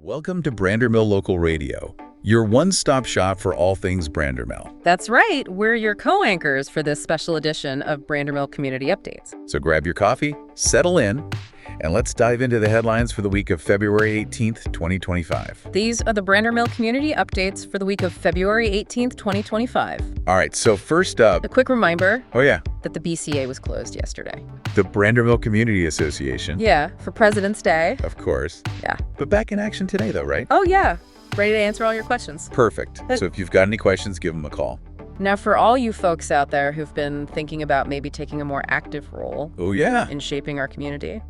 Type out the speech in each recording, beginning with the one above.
Welcome to Brandermill Local Radio, your one-stop shop for all things Brandermill. That's right. We're your co-anchors for this special edition of Brandermill Community Updates. So grab your coffee, settle in, and let's dive into the headlines for the week of February 18th, 2025. These are the Brandermill Community Updates for the week of February 18th, 2025. All right, so first up... A quick reminder that the BCA was closed yesterday. The Brandermill Community Association. Yeah, for President's Day. Of course. Yeah. But back in action today, though, right? Oh, yeah. Ready to answer all your questions. Perfect. So if you've got any questions, give them a call. Now, for all you folks out there who've been thinking about maybe taking a more active role in shaping our community,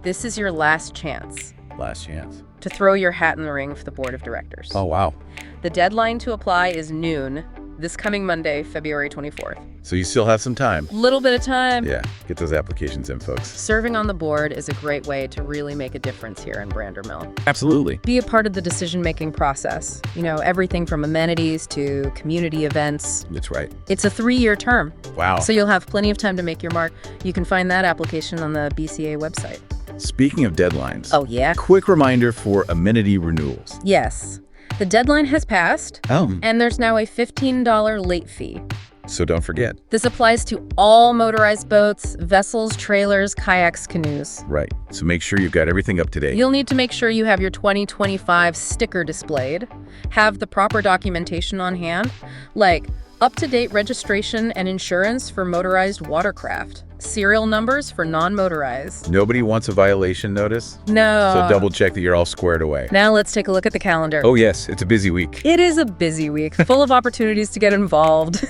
this is your last chance. Last chance. To throw your hat in the ring for the board of directors. Oh, wow. The deadline to apply is noon this coming Monday, February 24th. So you still have some time. Little bit of time. Yeah, get those applications in, folks. Serving on the board is a great way to really make a difference here in Brandermill. Absolutely. Be a part of the decision-making process. You know, everything from amenities to community events. That's right. It's a 3-year term. Wow. So you'll have plenty of time to make your mark. You can find that application on the BCA website. Speaking of deadlines. Oh, yeah? Quick reminder for amenity renewals. Yes. The deadline has passed, and there's now a $15 late fee. So don't forget. This applies to all motorized boats, vessels, trailers, kayaks, canoes. Right. So make sure you've got everything up to date. You'll need to make sure you have your 2025 sticker displayed, have the proper documentation on hand, like up-to-date registration and insurance for motorized watercraft, serial numbers for non-motorized. Nobody wants a violation notice? No. So double check that you're all squared away. Now let's take a look at the calendar. Oh yes, it's a busy week. It is a busy week, full of opportunities to get involved.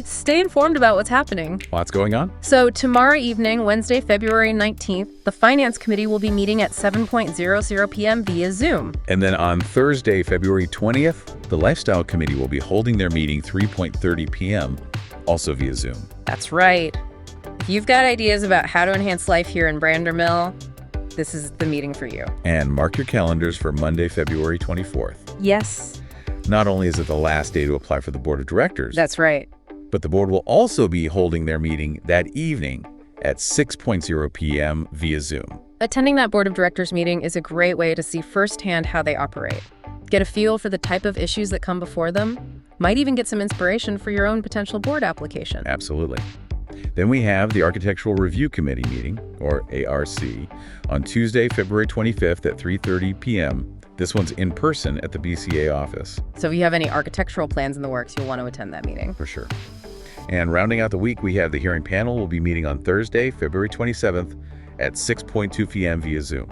Stay informed about what's happening. Lots going on? So tomorrow evening, Wednesday, February 19th, the Finance Committee will be meeting at 7:00 p.m. via Zoom. And then on Thursday, February 20th, the Lifestyle Committee will be holding their meeting 3:30 p.m., also via Zoom. That's right. If you've got ideas about how to enhance life here in Brandermill, this is the meeting for you. And mark your calendars for Monday, February 24th. Yes. Not only is it the last day to apply for the board of directors. That's right. But the board will also be holding their meeting that evening at 6:00 p.m. via Zoom. Attending that board of directors meeting is a great way to see firsthand how they operate. Get a feel for the type of issues that come before them. Might even get some inspiration for your own potential board application. Absolutely. Then we have the Architectural Review Committee meeting, or ARC, on Tuesday, February 25th at 3:30 p.m. This one's in person at the BCA office. So if you have any architectural plans in the works, you'll want to attend that meeting. For sure. And rounding out the week, we have the hearing panel will be meeting on Thursday, February 27th at 6:00 p.m. via Zoom.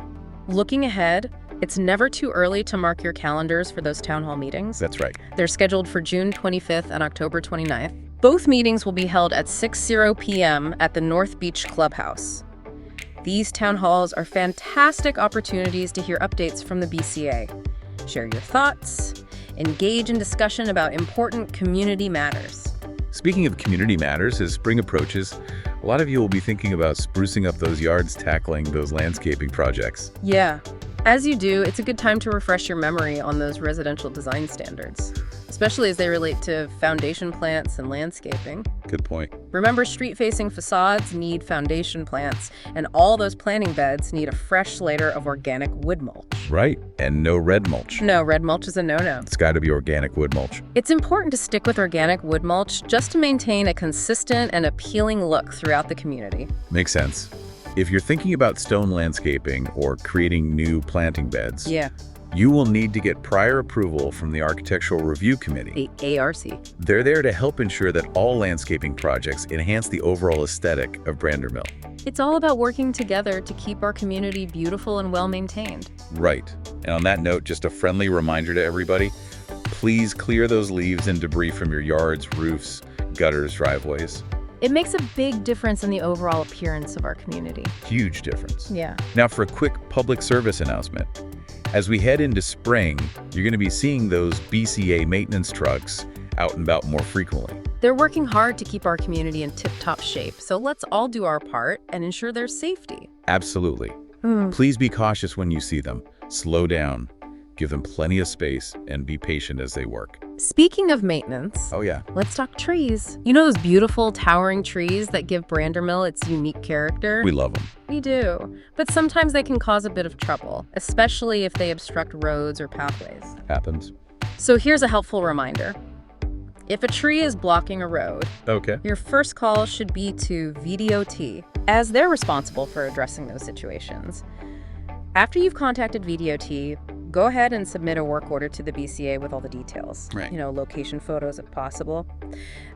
Looking ahead, it's never too early to mark your calendars for those town hall meetings. That's right. They're scheduled for June 25th and October 29th. Both meetings will be held at 6:00 p.m. at the North Beach Clubhouse. These town halls are fantastic opportunities to hear updates from the BCA. Share your thoughts, engage in discussion about important community matters. Speaking of community matters, as spring approaches, a lot of you will be thinking about sprucing up those yards, tackling those landscaping projects. Yeah. As you do, it's a good time to refresh your memory on those residential design standards, especially as they relate to foundation plants and landscaping. Good point. Remember, street-facing facades need foundation plants, and all those planting beds need a fresh layer of organic wood mulch. Right. And no red mulch. No, red mulch is a no-no. It's got to be organic wood mulch. It's important to stick with organic wood mulch just to maintain a consistent and appealing look throughout the community. Makes sense. If you're thinking about stone landscaping or creating new planting beds, you will need to get prior approval from the Architectural Review Committee. The ARC. They're there to help ensure that all landscaping projects enhance the overall aesthetic of Brandermill. It's all about working together to keep our community beautiful and well-maintained. Right. And on that note, just a friendly reminder to everybody, please clear those leaves and debris from your yards, roofs, gutters, driveways. It makes a big difference in the overall appearance of our community. Huge difference. Yeah. Now for a quick public service announcement. As we head into spring, you're going to be seeing those BCA maintenance trucks out and about more frequently. They're working hard to keep our community in tip-top shape, so let's all do our part and ensure their safety. Absolutely. Please be cautious when you see them. Slow down, give them plenty of space, and be patient as they work. Speaking of maintenance, Oh, yeah. let's talk trees. You know those beautiful towering trees that give Brandermill its unique character? We love them. We do. But sometimes they can cause a bit of trouble, especially if they obstruct roads or pathways. Happens. So here's a helpful reminder. If a tree is blocking a road, Okay. your first call should be to VDOT, as they're responsible for addressing those situations. After you've contacted VDOT, go ahead and submit a work order to the BCA with all the details. Right. Location photos if possible.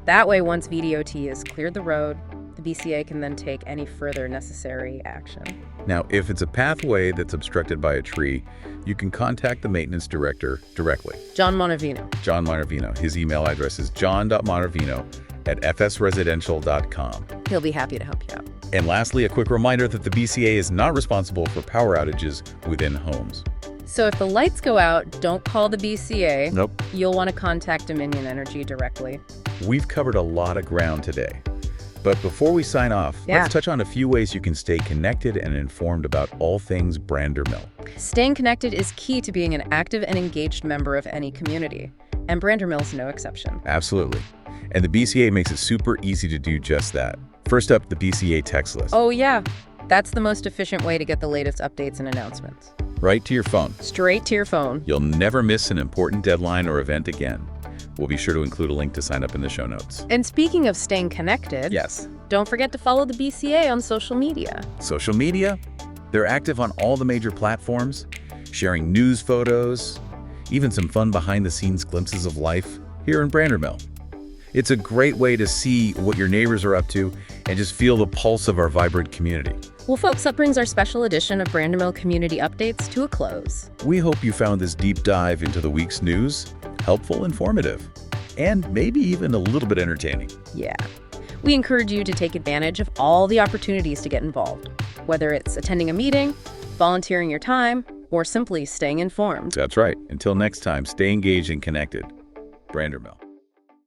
That way, once VDOT has cleared the road, the BCA can then take any further necessary action. Now, if it's a pathway that's obstructed by a tree, you can contact the maintenance director directly. John Monavino. John Montervino. His email address is john.montervino@fsresidential.com. He'll be happy to help you out. And lastly, a quick reminder that the BCA is not responsible for power outages within homes. So if the lights go out, don't call the BCA. Nope. You'll want to contact Dominion Energy directly. We've covered a lot of ground today. But before we sign off, Yeah. let's touch on a few ways you can stay connected and informed about all things Brandermill. Staying connected is key to being an active and engaged member of any community, and Brandermill's no exception. Absolutely. And the BCA makes it super easy to do just that. First up, the BCA text list. Oh yeah, that's the most efficient way to get the latest updates and announcements. Right to your phone. Straight to your phone. You'll never miss an important deadline or event again. We'll be sure to include a link to sign up in the show notes. And speaking of staying connected, Yes. don't forget to follow the BCA on social media. Social media? They're active on all the major platforms, sharing news photos, even some fun behind-the-scenes glimpses of life here in Brandermill. It's a great way to see what your neighbors are up to and just feel the pulse of our vibrant community. Well, folks, that brings our special edition of Brandermill Community Updates to a close. We hope you found this deep dive into the week's news helpful, informative, and maybe even a little bit entertaining. Yeah. We encourage you to take advantage of all the opportunities to get involved, whether it's attending a meeting, volunteering your time, or simply staying informed. That's right. Until next time, stay engaged and connected. Brandermill.